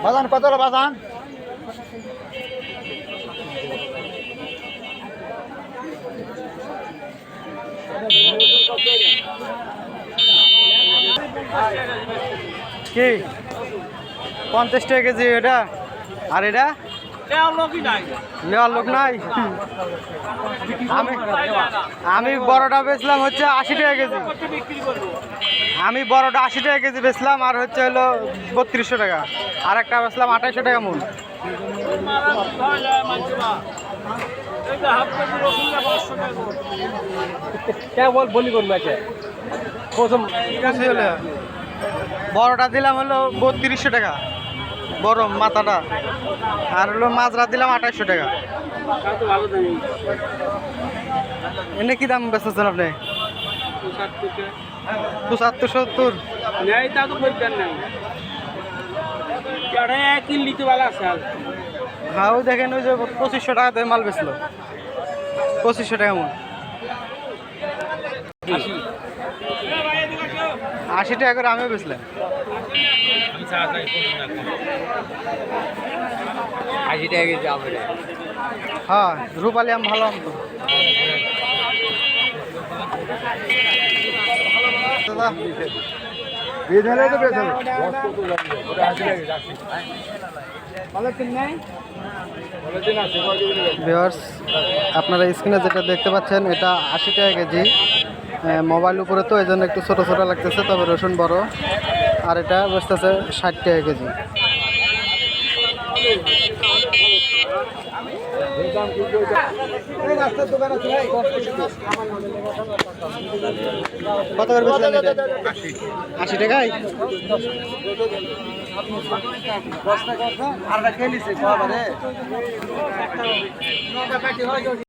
বাজান কত হলো বাজান? কি 50 টাকা কেজি এটা? আর এটা নেওয়ার লোক নাই। আমি বড়টা বেচলাম হচ্ছে 80 টাকা কেজি। আমি বড়টা 80 টাকা কেজি বেচলাম, আর হচ্ছে হলো 3200 টাকা। আর একটা বেচলাম 2800 টাকা মূল। বড়টা দিলাম হলো 3200 টাকা বড় মাথাটা, আর হলো মাজরা দিলাম 2800 টাকা। এনে কি দাম বেচতেছেন আপনি? 75-70। হ্যাঁ ওই দেখেন, ওই যে 2500 টাকাতে মাল বেচলো, 2500 টাকা মূল। 80 টাকা করে আমিও বেচলাম। 80 টাকা কেজি আম। হ্যাঁ রূপালি আম ভালো আম তো। ভিউয়ার্স, আপনারা স্ক্রিনে যেটা দেখতে পাচ্ছেন এটা 80 টাকা কেজি। মোবাইল উপরে তো এই জন্য একটু ছোটো ছোটো লাগতেছে, তবে রসুন বড়। আর এটা বসতেছে 60 টাকা কেজি। কত করে বেচলেন এটা? 80 টাকায়। আর